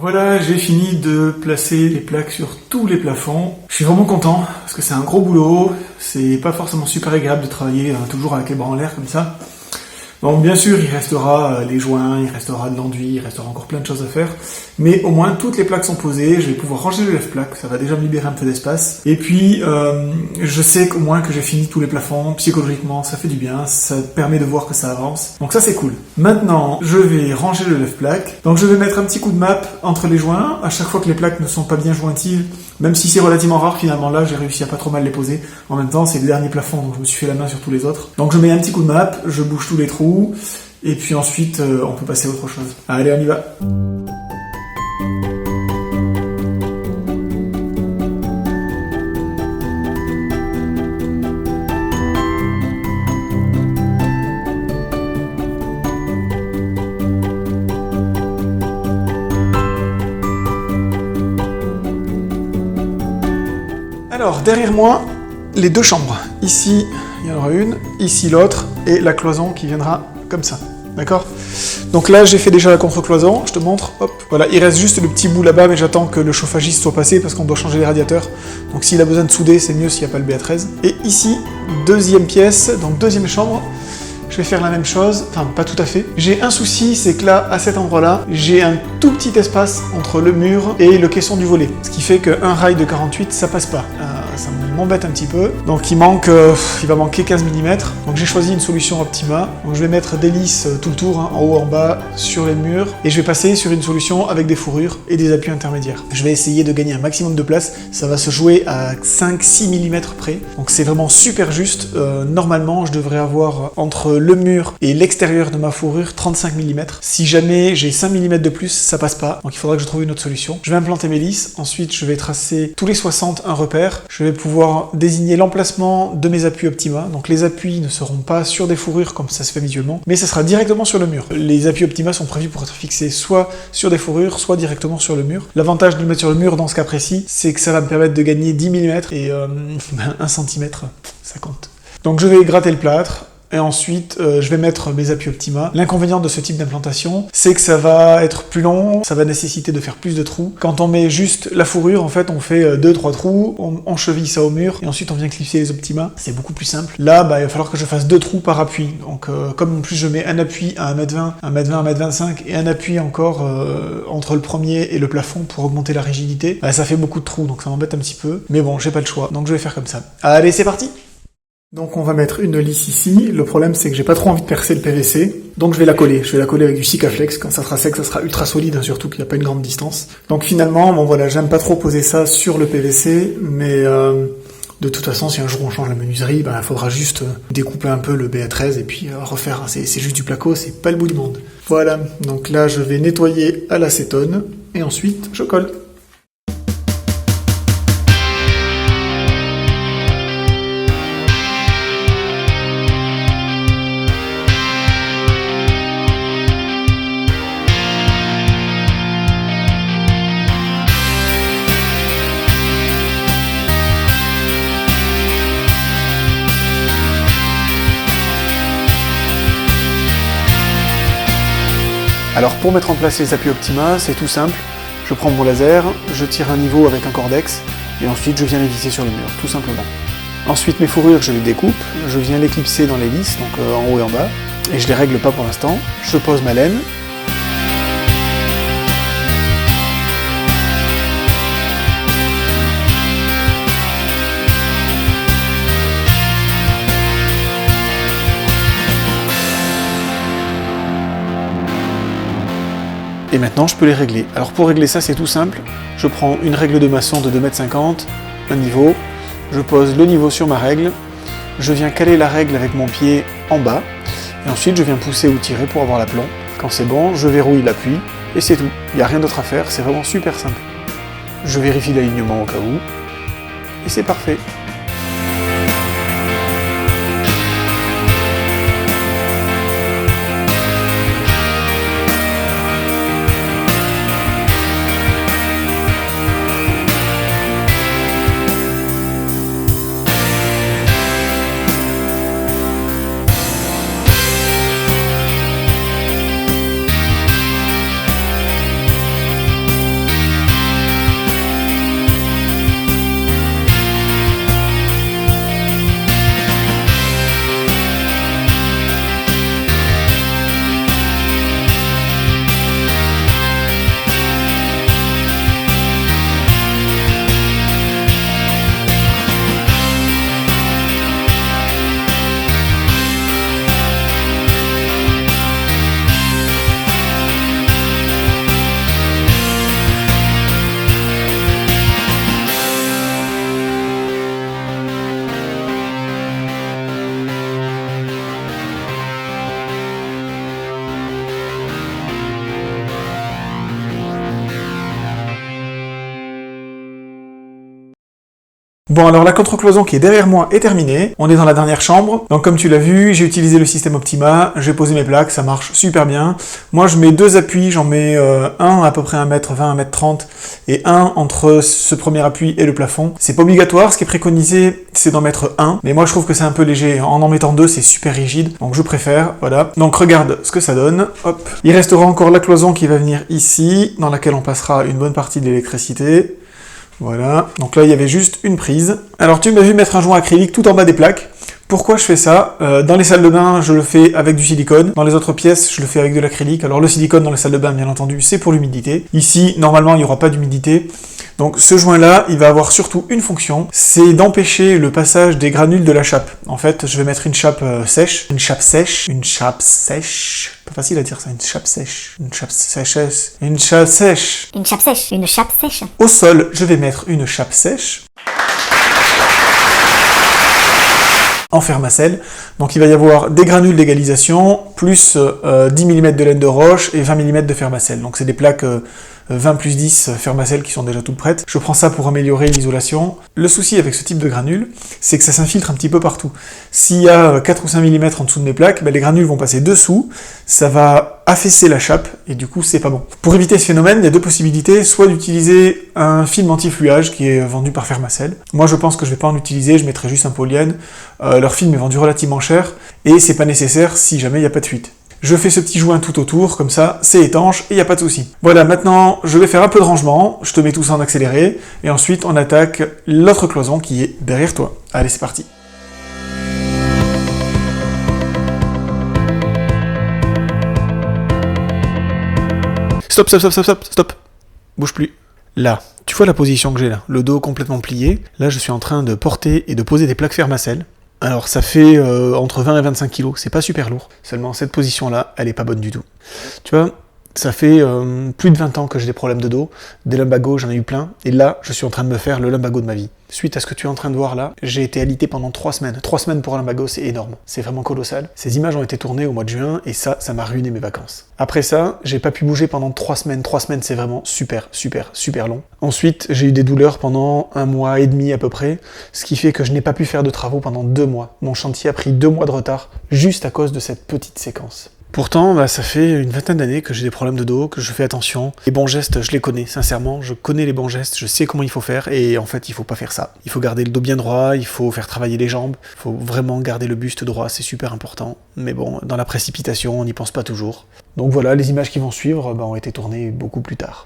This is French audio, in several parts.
Voilà, j'ai fini de placer les plaques sur tous les plafonds. Je suis vraiment content, parce que c'est un gros boulot, c'est pas forcément super agréable de travailler toujours avec les bras en l'air comme ça. Donc bien sûr, il restera les joints, il restera de l'enduit, il restera encore plein de choses à faire, mais au moins toutes les plaques sont posées, je vais pouvoir ranger le lève-plaque, ça va déjà me libérer un peu d'espace. Et puis, je sais qu'au moins que j'ai fini tous les plafonds, psychologiquement, ça fait du bien, ça permet de voir que ça avance. Donc ça c'est cool. Maintenant, je vais ranger le lève-plaque. Donc je vais mettre un petit coup de map entre les joints, à chaque fois que les plaques ne sont pas bien jointives, même si c'est relativement rare, finalement là j'ai réussi à pas trop mal les poser. En même temps, c'est le dernier plafond, donc je me suis fait la main sur tous les autres. Donc je mets un petit coup de map, je bouge tous les trous, et puis ensuite on peut passer à autre chose. Allez, on y va. Alors, derrière moi, les deux chambres. Ici, il y en aura une, ici l'autre, et la cloison qui viendra comme ça. D'accord? Donc là, j'ai fait déjà la contre-cloison, je te montre, hop. Voilà, il reste juste le petit bout là-bas, mais j'attends que le chauffagiste soit passé parce qu'on doit changer les radiateurs. Donc s'il a besoin de souder, c'est mieux s'il n'y a pas le BA13. Et ici, deuxième pièce, donc deuxième chambre. Je vais faire la même chose, enfin pas tout à fait. J'ai un souci, c'est que là, à cet endroit-là, j'ai un tout petit espace entre le mur et le caisson du volet. Ce qui fait qu'un rail de 48, ça passe pas. Ça m'embête un petit peu. Donc il va manquer 15 mm. Donc j'ai choisi une solution Optima. Donc je vais mettre des lisses tout le tour, hein, en haut, en bas, sur les murs. Et je vais passer sur une solution avec des fourrures et des appuis intermédiaires. Je vais essayer de gagner un maximum de place. Ça va se jouer à 5-6 mm près. Donc c'est vraiment super juste. Normalement, je devrais avoir entre le mur et l'extérieur de ma fourrure 35 mm. Si jamais j'ai 5 mm de plus, ça passe pas. Donc il faudra que je trouve une autre solution. Je vais implanter mes lisses. Ensuite, je vais tracer tous les 60 un repère. Je vais pouvoir désigner l'emplacement de mes appuis Optima. Donc les appuis ne seront pas sur des fourrures comme ça se fait habituellement, mais ça sera directement sur le mur. Les appuis Optima sont prévus pour être fixés soit sur des fourrures, soit directement sur le mur. L'avantage de le mettre sur le mur dans ce cas précis, c'est que ça va me permettre de gagner 10 mm et 1 cm, ça compte. Donc je vais gratter le plâtre. Et ensuite, je vais mettre mes appuis Optima. L'inconvénient de ce type d'implantation, c'est que ça va être plus long, ça va nécessiter de faire plus de trous. Quand on met juste la fourrure, en fait, on fait 2-3 trous, on cheville ça au mur, et ensuite on vient clipser les Optima. C'est beaucoup plus simple. Là, il va falloir que je fasse 2 trous par appui. Donc, comme en plus je mets un appui à 1m20, 1m20, 1m25, et un appui encore entre le premier et le plafond pour augmenter la rigidité, ça fait beaucoup de trous, donc ça m'embête un petit peu. Mais bon, j'ai pas le choix, donc je vais faire comme ça. Allez, c'est parti! Donc on va mettre une lisse ici. Le problème c'est que j'ai pas trop envie de percer le PVC. Donc je vais la coller. Je vais la coller avec du Sikaflex. Quand ça sera sec, ça sera ultra solide, hein, surtout qu'il n'y a pas une grande distance. Donc finalement, bon voilà, j'aime pas trop poser ça sur le PVC, mais de toute façon, si un jour on change la menuiserie, il faudra juste découper un peu le BA13 et puis refaire. C'est juste du placo, c'est pas le bout du monde. Voilà, donc là je vais nettoyer à l'acétone et ensuite je colle. Alors pour mettre en place les appuis Optima, c'est tout simple. Je prends mon laser, je tire un niveau avec un cordex, et ensuite je viens les visser sur le mur, tout simplement. Ensuite mes fourrures, je les découpe, je viens les clipser dans les lisses, donc en haut et en bas, et je les règle pas pour l'instant. Je pose ma laine. Et maintenant, je peux les régler. Alors pour régler ça, c'est tout simple. Je prends une règle de maçon de 2,50 m, un niveau, je pose le niveau sur ma règle, je viens caler la règle avec mon pied en bas, et ensuite je viens pousser ou tirer pour avoir l'aplomb. Quand c'est bon, je verrouille l'appui, et c'est tout. Il n'y a rien d'autre à faire, c'est vraiment super simple. Je vérifie l'alignement au cas où, et c'est parfait. Bon, alors la contre-cloison qui est derrière moi est terminée. On est dans la dernière chambre. Donc comme tu l'as vu, j'ai utilisé le système Optima, j'ai posé mes plaques, ça marche super bien. Moi je mets 2 appuis, j'en mets un à peu près 1m20, 1m30 et un entre ce premier appui et le plafond. C'est pas obligatoire, ce qui est préconisé c'est d'en mettre un, mais moi je trouve que c'est un peu léger. En mettant 2 c'est super rigide, donc je préfère, voilà. Donc regarde ce que ça donne, hop. Il restera encore la cloison qui va venir ici, dans laquelle on passera une bonne partie de l'électricité. Voilà, donc là il y avait juste une prise. Alors tu m'as vu mettre un joint acrylique tout en bas des plaques. Pourquoi je fais ça? Dans les salles de bain, je le fais avec du silicone. Dans les autres pièces, je le fais avec de l'acrylique. Alors le silicone dans les salles de bain, bien entendu, c'est pour l'humidité. Ici, normalement, il n'y aura pas d'humidité. Donc ce joint-là, il va avoir surtout une fonction, c'est d'empêcher le passage des granules de la chape. En fait, je vais mettre une chape sèche, pas facile à dire ça, une chape sèche, Au sol, je vais mettre une chape sèche. En fermacelle, donc il va y avoir des granules d'égalisation, plus 10 mm de laine de roche et 20 mm de fermacelle. Donc c'est des plaques 20 plus 10 fermacelle qui sont déjà toutes prêtes. Je prends ça pour améliorer l'isolation. Le souci avec ce type de granules, c'est que ça s'infiltre un petit peu partout. S'il y a 4 ou 5 mm en dessous de mes plaques, les granules vont passer dessous, ça va affaisser la chape, et du coup c'est pas bon. Pour éviter ce phénomène, il y a 2 possibilités, soit d'utiliser un film anti-fluage qui est vendu par Fermacell. Moi je pense que je vais pas en utiliser, je mettrai juste un polyène. Leur film est vendu relativement cher, et c'est pas nécessaire si jamais il n'y a pas de fuite. Je fais ce petit joint tout autour, comme ça, c'est étanche, et il n'y a pas de souci. Voilà, maintenant, je vais faire un peu de rangement, je te mets tout ça en accéléré, et ensuite on attaque l'autre cloison qui est derrière toi. Allez, c'est parti. Stop. Bouge plus. Là, tu vois la position que j'ai là, le dos complètement plié. Là, je suis en train de porter et de poser des plaques Fermacell. Alors ça fait entre 20 et 25 kg, c'est pas super lourd. Seulement cette position-là, elle est pas bonne du tout. Tu vois, ça fait plus de 20 ans que j'ai des problèmes de dos. Des lumbagos, j'en ai eu plein. Et là, je suis en train de me faire le lumbago de ma vie. Suite à ce que tu es en train de voir là, j'ai été alité pendant 3 semaines. 3 semaines pour un lumbago, c'est énorme. C'est vraiment colossal. Ces images ont été tournées au mois de juin et ça m'a ruiné mes vacances. Après ça, j'ai pas pu bouger pendant 3 semaines. 3 semaines, c'est vraiment super long. Ensuite, j'ai eu des douleurs pendant 1 mois et demi à peu près, ce qui fait que je n'ai pas pu faire de travaux pendant 2 mois. Mon chantier a pris 2 mois de retard, juste à cause de cette petite séquence. Pourtant, ça fait une vingtaine d'années que j'ai des problèmes de dos, que je fais attention. Les bons gestes, je les connais, sincèrement, je connais les bons gestes, je sais comment il faut faire, et en fait, il faut pas faire ça. Il faut garder le dos bien droit, il faut faire travailler les jambes, il faut vraiment garder le buste droit, c'est super important. Mais bon, dans la précipitation, on n'y pense pas toujours. Donc voilà, les images qui vont suivre ont été tournées beaucoup plus tard.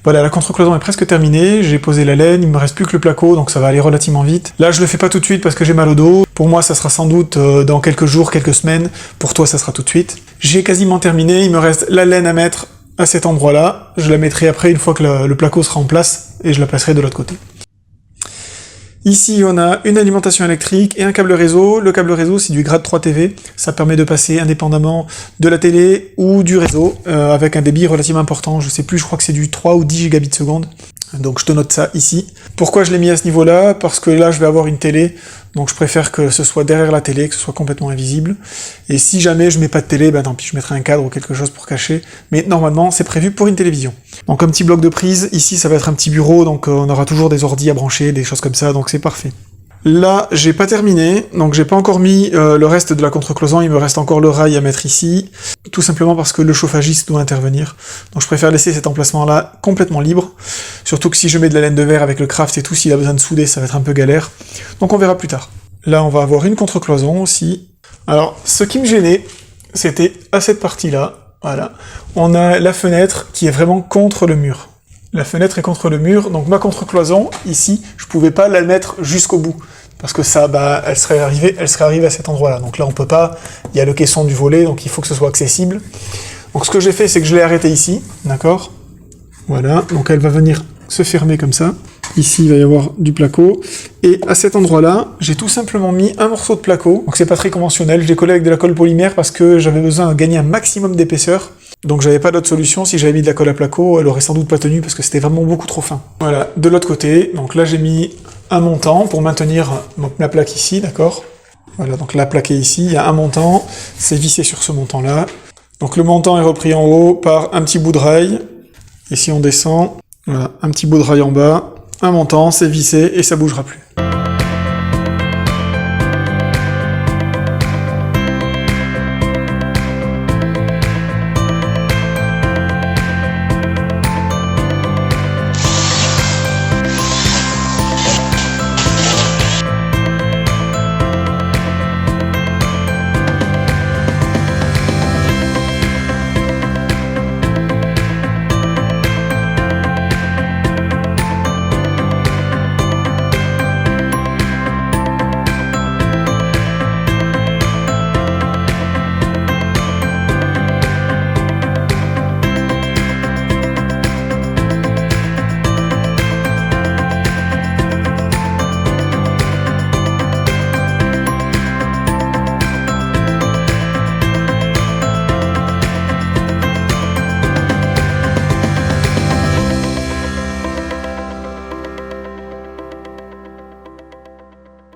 Voilà, la contre-cloison est presque terminée, j'ai posé la laine, il me reste plus que le placo, donc ça va aller relativement vite. Là, je le fais pas tout de suite parce que j'ai mal au dos. Pour moi, ça sera sans doute dans quelques jours, quelques semaines. Pour toi, ça sera tout de suite. J'ai quasiment terminé, il me reste la laine à mettre à cet endroit-là. Je la mettrai après une fois que le placo sera en place et je la placerai de l'autre côté. Ici, on a une alimentation électrique et un câble réseau. Le câble réseau, c'est du grade 3 TV. Ça permet de passer indépendamment de la télé ou du réseau, avec un débit relativement important. Je sais plus, je crois que c'est du 3 ou 10 gigabits seconde. Donc je te note ça ici. Pourquoi je l'ai mis à ce niveau-là? Parce que là, je vais avoir une télé, donc je préfère que ce soit derrière la télé, que ce soit complètement invisible. Et si jamais je mets pas de télé, ben tant pis, je mettrai un cadre ou quelque chose pour cacher. Mais normalement, c'est prévu pour une télévision. Donc un petit bloc de prise, ici ça va être un petit bureau, donc on aura toujours des ordis à brancher, des choses comme ça, donc c'est parfait. Là, j'ai pas terminé, donc j'ai pas encore mis le reste de la contre-cloison, il me reste encore le rail à mettre ici, tout simplement parce que le chauffagiste doit intervenir. Donc je préfère laisser cet emplacement-là complètement libre, surtout que si je mets de la laine de verre avec le craft et tout, s'il a besoin de souder, ça va être un peu galère. Donc on verra plus tard. Là, on va avoir une contre-cloison aussi. Alors, ce qui me gênait, c'était à cette partie-là, voilà. On a la fenêtre qui est vraiment contre le mur. La fenêtre est contre le mur, donc ma contre-cloison, ici, je pouvais pas la mettre jusqu'au bout. Parce que ça, elle serait arrivée à cet endroit-là. Donc là, on peut pas, il y a le caisson du volet, donc il faut que ce soit accessible. Donc ce que j'ai fait, c'est que je l'ai arrêté ici, d'accord? Voilà, donc elle va venir se fermer comme ça. Ici, il va y avoir du placo. Et à cet endroit-là, j'ai tout simplement mis un morceau de placo. Donc c'est pas très conventionnel, je l'ai collé avec de la colle polymère parce que j'avais besoin de gagner un maximum d'épaisseur. Donc j'avais pas d'autre solution, si j'avais mis de la colle à placo, elle aurait sans doute pas tenu parce que c'était vraiment beaucoup trop fin. Voilà, de l'autre côté, donc là j'ai mis un montant pour maintenir ma plaque ici, d'accord? Voilà, donc la plaque est ici, il y a un montant, c'est vissé sur ce montant-là. Donc le montant est repris en haut par un petit bout de rail, et si on descend, voilà, un petit bout de rail en bas, un montant, c'est vissé et ça bougera plus.